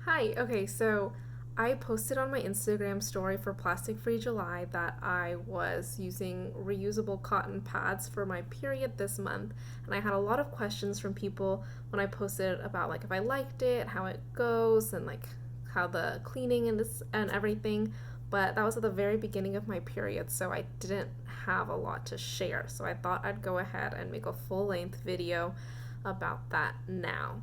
Hi, okay, so I posted on my Instagram story for Plastic Free July that I was using reusable cotton pads for my period this month, and I had a lot of questions from people when I posted about like if I liked it, how it goes, and like how the cleaning and everything. But that was at the very beginning of my period, so I didn't have a lot to share. So I thought I'd go ahead and make a full-length video about that now.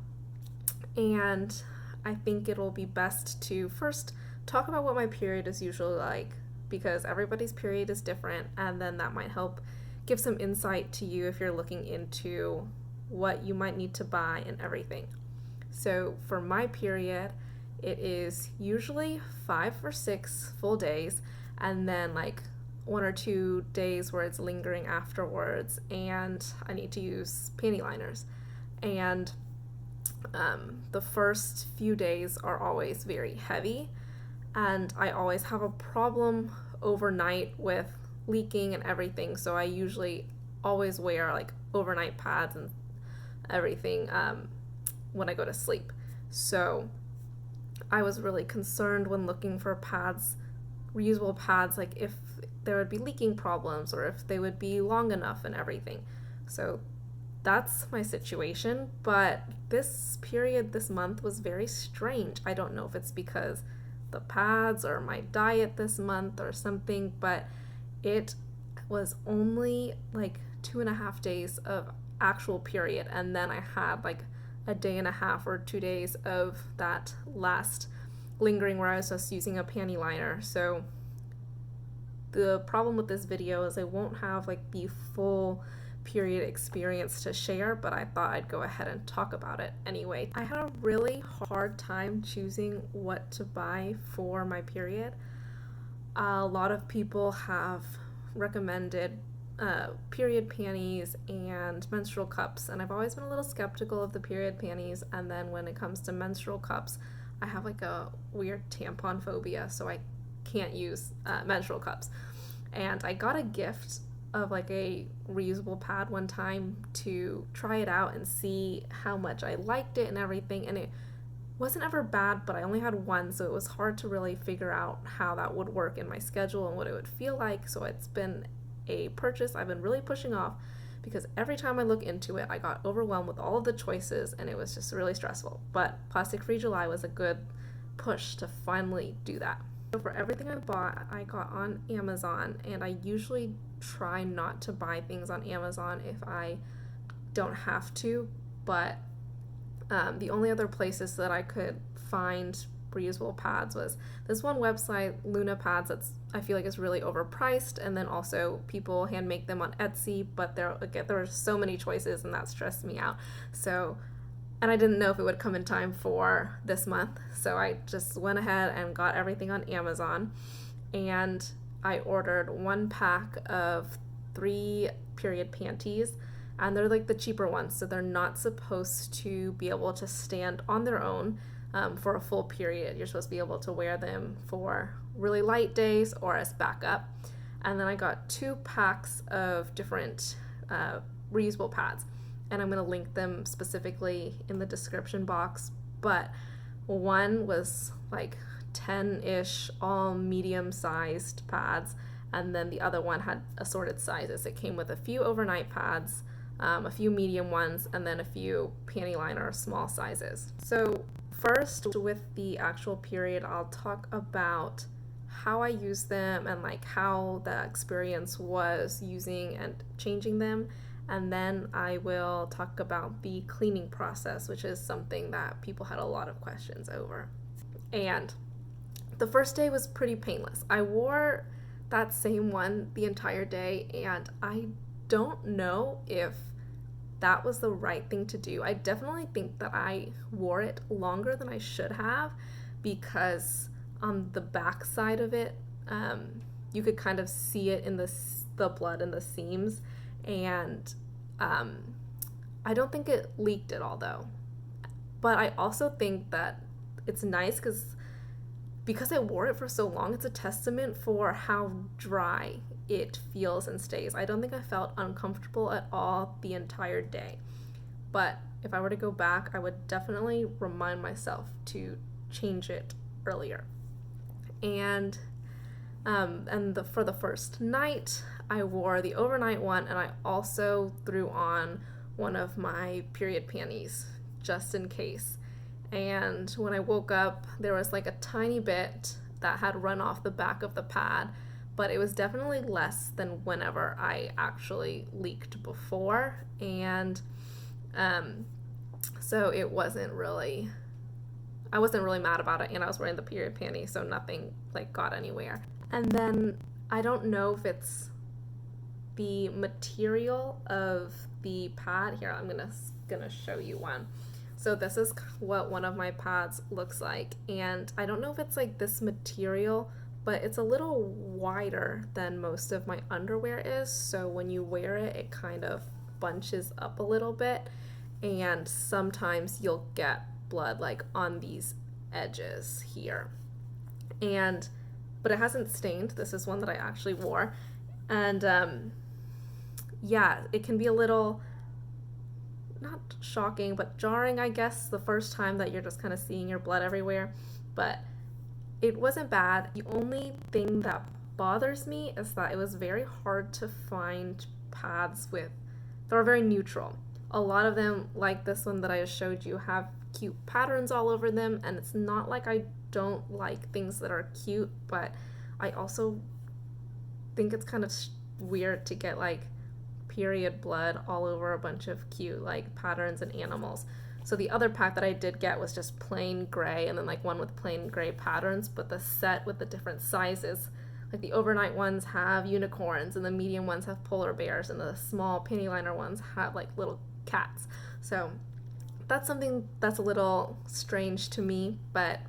And I think it'll be best to first talk about what my period is usually like because everybody's period is different, and then that might help give some insight to you if you're looking into what you might need to buy and everything. So, for my period, it is usually 5 or 6 full days, and then like 1 or 2 days where it's lingering afterwards, and I need to use panty liners. And the first few days are always very heavy, and I always have a problem overnight with leaking and everything. So I usually always wear like overnight pads and everything when I go to sleep. So I was really concerned when looking for pads, reusable pads, like if there would be leaking problems or if they would be long enough and everything. So that's my situation, but this period this month was very strange. I don't know if it's because the pads or my diet this month or something, but it was only like 2.5 days of actual period, and then I had like a day and a half or 2 days of that last lingering where I was just using a panty liner. So the problem with this video is I won't have like the full period experience to share, but I thought I'd go ahead and talk about it anyway. I had a really hard time choosing what to buy for my period. A lot of people have recommended period panties and menstrual cups, and I've always been a little skeptical of the period panties, and then when it comes to menstrual cups, I have like a weird tampon phobia, so I can't use menstrual cups. And I got a gift of like a reusable pad one time to try it out and see how much I liked it and everything, and it wasn't ever bad, but I only had one, so it was hard to really figure out how that would work in my schedule and what it would feel like. So it's been a purchase I've been really pushing off because every time I look into it I got overwhelmed with all of the choices and it was just really stressful. But Plastic Free July was a good push to finally do that. So for everything I bought, I got on Amazon, and I usually try not to buy things on Amazon if I don't have to, but the only other places that I could find reusable pads was this one website, Luna Pads, that's I feel like is really overpriced, and then also people hand make them on Etsy, but there were so many choices and that stressed me out. So, and I didn't know if it would come in time for this month, so I just went ahead and got everything on Amazon, and I ordered 1 pack of 3 period panties, and they're like the cheaper ones, so they're not supposed to be able to stand on their own for a full period. You're supposed to be able to wear them for really light days or as backup. And then I got 2 packs of different reusable pads, and I'm going to link them specifically in the description box. But one was like 10-ish, all medium-sized pads, and then the other one had assorted sizes. It came with a few overnight pads, a few medium ones, and then a few panty liner small sizes. So first, with the actual period, I'll talk about how I use them and like how the experience was using and changing them, and then I will talk about the cleaning process, which is something that people had a lot of questions over. And the first day was pretty painless. I wore that same one the entire day, and I don't know if that was the right thing to do. I definitely think that I wore it longer than I should have, because on the back side of it, you could kind of see it in the blood in the seams, and I don't think it leaked at all though. But I also think that it's nice because I wore it for so long, it's a testament for how dry it feels and stays. I don't think I felt uncomfortable at all the entire day. But if I were to go back, I would definitely remind myself to change it earlier. And for the first night, I wore the overnight one, and I also threw on one of my period panties just in case. And when I woke up, there was like a tiny bit that had run off the back of the pad, but it was definitely less than whenever I actually leaked before. And so I wasn't really mad about it, and I was wearing the period panty, so nothing like got anywhere. And then I don't know if it's the material of the pad. Here, I'm gonna show you one. So this is what one of my pads looks like, and I don't know if it's like this material, but it's a little wider than most of my underwear is, so when you wear it, it kind of bunches up a little bit, and sometimes you'll get blood like on these edges here. But it hasn't stained. This is one that I actually wore, and yeah, it can be a little, not shocking, but jarring, I guess, the first time that you're just kind of seeing your blood everywhere. But it wasn't bad. The only thing that bothers me is that it was very hard to find pads that are very neutral. A lot of them, like this one that I just showed you, have cute patterns all over them, and it's not like I don't like things that are cute, but I also think it's kind of weird to get like period blood all over a bunch of cute like patterns and animals. So the other pack that I did get was just plain gray, and then like one with plain gray patterns, but the set with the different sizes, like the overnight ones have unicorns, and the medium ones have polar bears, and the small panty liner ones have like little cats. So that's something that's a little strange to me, but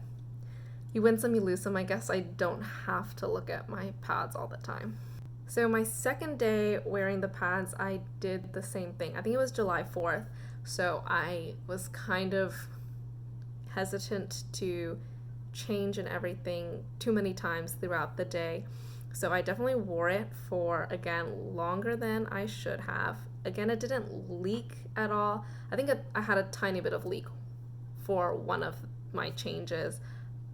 you win some, you lose some. I guess I don't have to look at my pads all the time. So my second day wearing the pads, I did the same thing. I think it was July 4th, so I was kind of hesitant to change and everything too many times throughout the day. So I definitely wore it for, again, longer than I should have. Again, it didn't leak at all. I think I had a tiny bit of leak for one of my changes,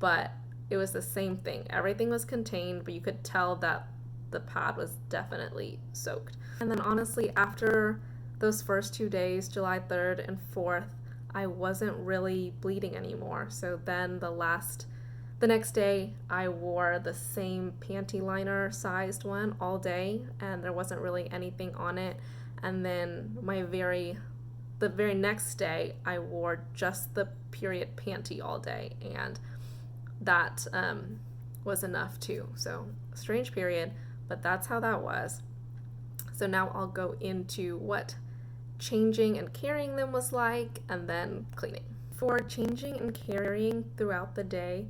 but it was the same thing. Everything was contained, but you could tell that the pad was definitely soaked. And then honestly, after those first 2 days, July 3rd and 4th, I wasn't really bleeding anymore. So then the next day, I wore the same panty liner sized one all day, and there wasn't really anything on it. And then the very next day, I wore just the period panty all day, and that was enough too. So strange period, but that's how that was. So now I'll go into what changing and carrying them was like, and then cleaning. For changing and carrying throughout the day,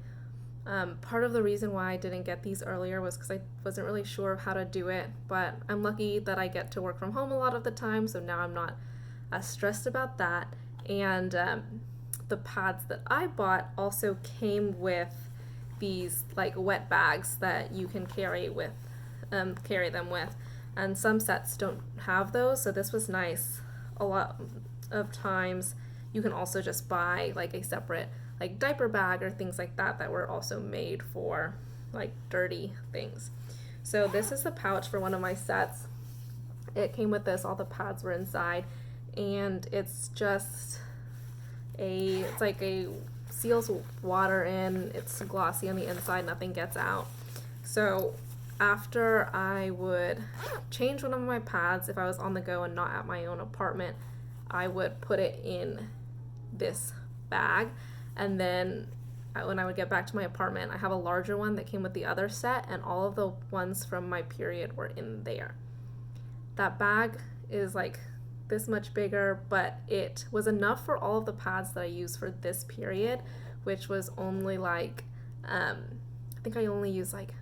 part of the reason why I didn't get these earlier was because I wasn't really sure of how to do it, but I'm lucky that I get to work from home a lot of the time, so now I'm not as stressed about that. And the pads that I bought also came with these like wet bags that you can carry them with, and some sets don't have those, so this was nice. A lot of times you can also just buy like a separate like diaper bag or things like that that were also made for like dirty things. So this is the pouch for one of my sets. It came with this, all the pads were inside, and it's like a seals water in, it's glossy on the inside, nothing gets out. So after I would change one of my pads, if I was on the go and not at my own apartment, I would put it in this bag, and then when I would get back to my apartment, I have a larger one that came with the other set, and all of the ones from my period were in there. That bag is like this much bigger, but it was enough for all of the pads that I used for this period, which was only like, I think I only used like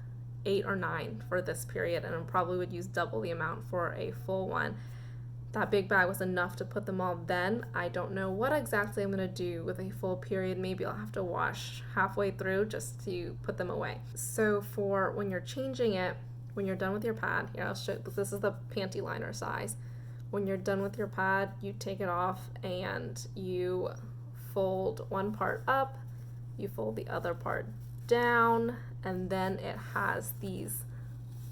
8 or 9 for this period, and I probably would use double the amount for a full one. That big bag was enough to put them all then. I don't know what exactly I'm going to do with a full period. Maybe I'll have to wash halfway through just to put them away. So for when you're changing it, when you're done with your pad, here I'll show, this is the panty liner size. When you're done with your pad, you take it off and you fold one part up you fold the other part down, and then it has these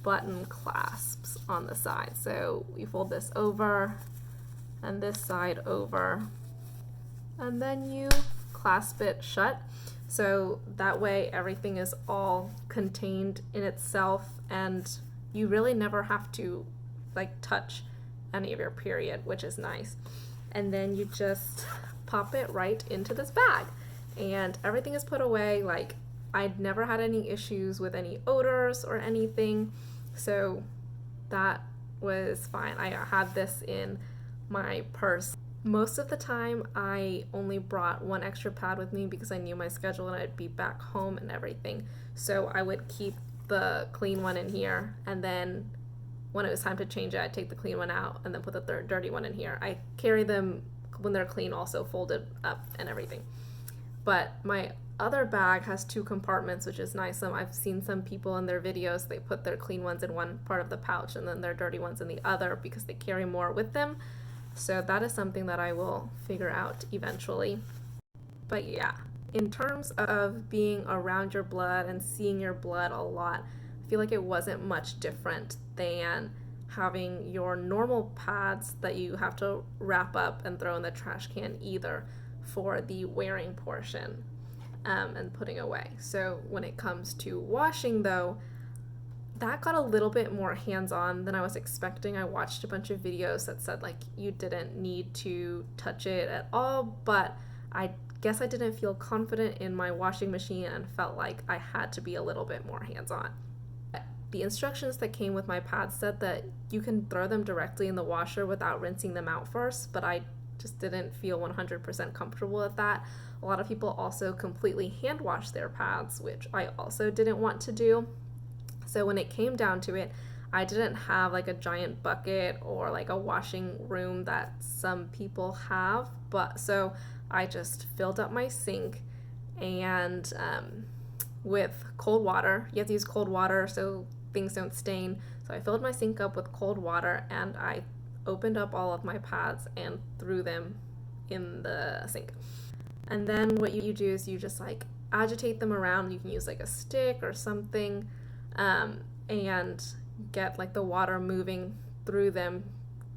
button clasps on the side. So you fold this over and this side over, and then you clasp it shut. So that way everything is all contained in itself, and you really never have to like touch any of your period, which is nice. And then you just pop it right into this bag, and everything is put away. Like, I'd never had any issues with any odors or anything, so that was fine. I had this in my purse. Most of the time I only brought one extra pad with me because I knew my schedule and I'd be back home and everything. So I would keep the clean one in here, and then when it was time to change it, I'd take the clean one out and then put the dirty one in here. I carry them when they're clean also folded up and everything. But my other bag has 2 compartments, which is nice. I've seen some people in their videos, they put their clean ones in one part of the pouch and then their dirty ones in the other because they carry more with them. So that is something that I will figure out eventually. But yeah, in terms of being around your blood and seeing your blood a lot, I feel like it wasn't much different than having your normal pads that you have to wrap up and throw in the trash can either for the wearing portion and putting away. So when it comes to washing though, that got a little bit more hands-on than I was expecting. I watched a bunch of videos that said like you didn't need to touch it at all, but I guess I didn't feel confident in my washing machine and felt like I had to be a little bit more hands-on. The instructions that came with my pads said that you can throw them directly in the washer without rinsing them out first, but I just didn't feel 100% comfortable with that. A lot of people also completely hand wash their pads, which I also didn't want to do. So when it came down to it, I didn't have like a giant bucket or like a washing room that some people have, but so I just filled up my sink and with cold water. You have to use cold water so things don't stain. So I filled my sink up with cold water and I opened up all of my pads and threw them in the sink. And then what you do is you just like agitate them around. You can use like a stick or something and get like the water moving through them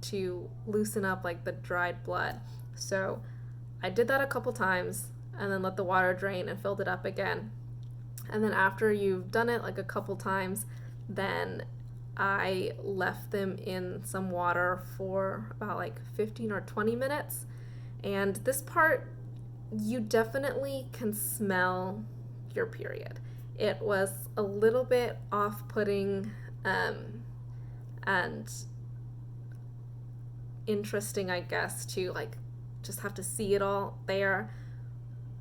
to loosen up like the dried blood. So I did that a couple times and then let the water drain and filled it up again. And then after you've done it like a couple times, then I left them in some water for about like 15 or 20 minutes. And this part, you definitely can smell your period. It was a little bit off-putting and interesting, I guess, to like just have to see it all there.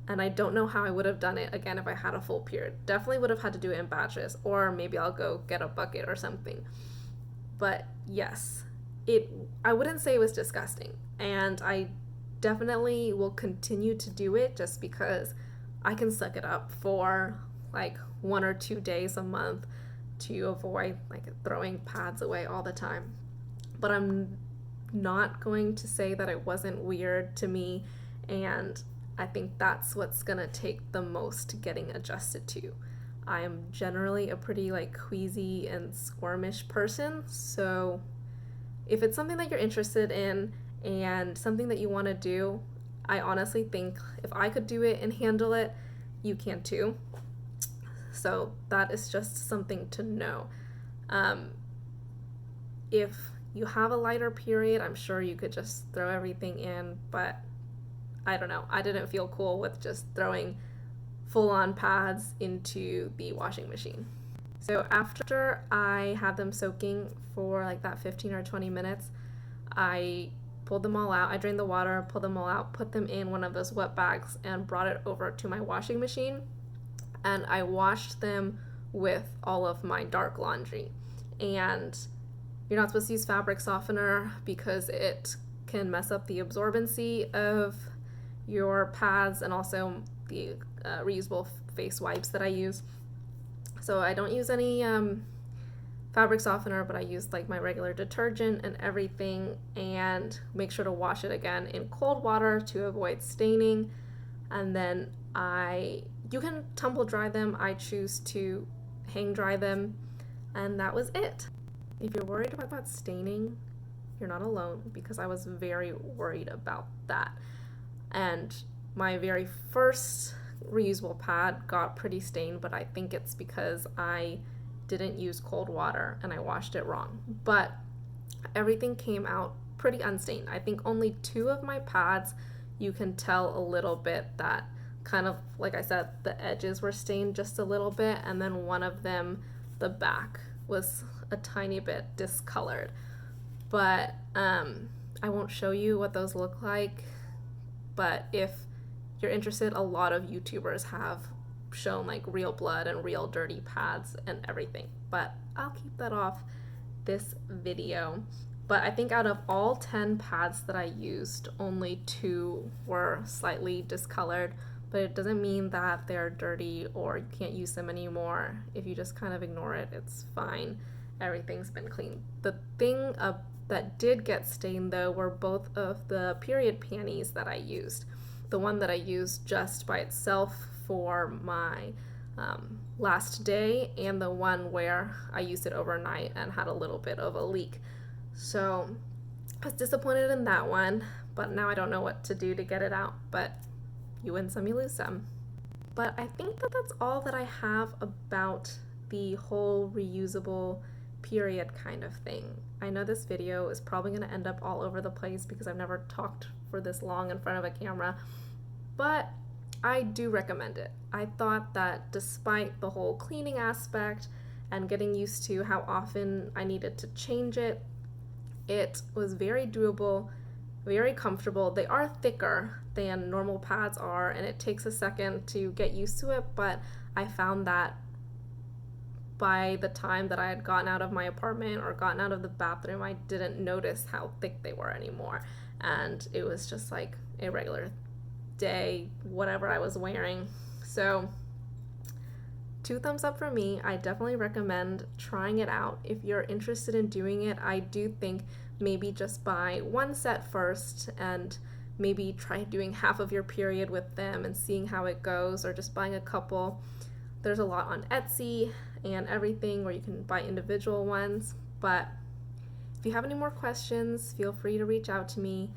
And I don't know how I would have done it again if I had a full period. Definitely would have had to do it in batches, or maybe I'll go get a bucket or something. But yes, I wouldn't say it was disgusting, and I definitely will continue to do it just because I can suck it up for like 1 or 2 days a month to avoid like throwing pads away all the time. But I'm not going to say that it wasn't weird to me, and I think that's what's gonna take the most getting adjusted to. I am generally a pretty like queasy and squirmish person, so if it's something that you're interested in and something that you want to do, I honestly think if I could do it and handle it, you can too. So that is just something to know. If you have a lighter period, I'm sure you could just throw everything in, but I don't know. I didn't feel cool with just throwing full-on pads into the washing machine. So after I had them soaking for like that 15 or 20 minutes, I pulled them all out. I drained the water, pulled them all out, put them in one of those wet bags, and brought it over to my washing machine. And I washed them with all of my dark laundry. And you're not supposed to use fabric softener because it can mess up the absorbency of your pads and also the reusable face wipes that I use. So I don't use any fabric softener, but I use like my regular detergent and everything, and make sure to wash it again in cold water to avoid staining. And then I you can tumble dry them. I choose to hang dry them, and that was it. If you're worried about staining, you're not alone, because I was very worried about that. And my very first reusable pad got pretty stained, but I think it's because I didn't use cold water and I washed it wrong. But everything came out pretty unstained. I think only 2 of my pads you can tell a little bit that kind of, like I said, the edges were stained just a little bit, and then one of them, the back, was a tiny bit discolored. But I won't show you what those look like, but if you're interested, a lot of YouTubers have shown like real blood and real dirty pads and everything, but I'll keep that off this video. But I think out of all 10 pads that I used, only 2 were slightly discolored, but it doesn't mean that they're dirty or you can't use them anymore. If you just kind of ignore it, it's fine. Everything's been clean. The thing that did get stained though were both of the period panties that I used. The one that I used just by itself for my last day, and the one where I used it overnight and had a little bit of a leak. So I was disappointed in that one, but now I don't know what to do to get it out. But you win some, you lose some. But I think that that's all that I have about the whole reusable period kind of thing. I know this video is probably going to end up all over the place because I've never talked for this long in front of a camera, but I do recommend it. I thought that despite the whole cleaning aspect and getting used to how often I needed to change it, it was very doable, very comfortable. They are thicker than normal pads are, and it takes a second to get used to it, but I found that by the time that I had gotten out of my apartment or gotten out of the bathroom, I didn't notice how thick they were anymore. And it was just like a regular day, whatever I was wearing. So 2 thumbs up for me. I definitely recommend trying it out. If you're interested in doing it, I do think maybe just buy 1 set first and maybe try doing half of your period with them and seeing how it goes, or just buying a couple. There's a lot on Etsy and everything where you can buy individual ones. But if you have any more questions, feel free to reach out to me.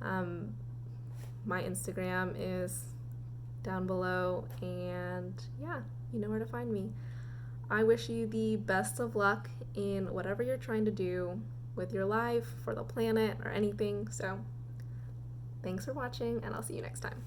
My Instagram is down below, and yeah, you know where to find me. I wish you the best of luck in whatever you're trying to do with your life, for the planet, or anything. So thanks for watching, and I'll see you next time.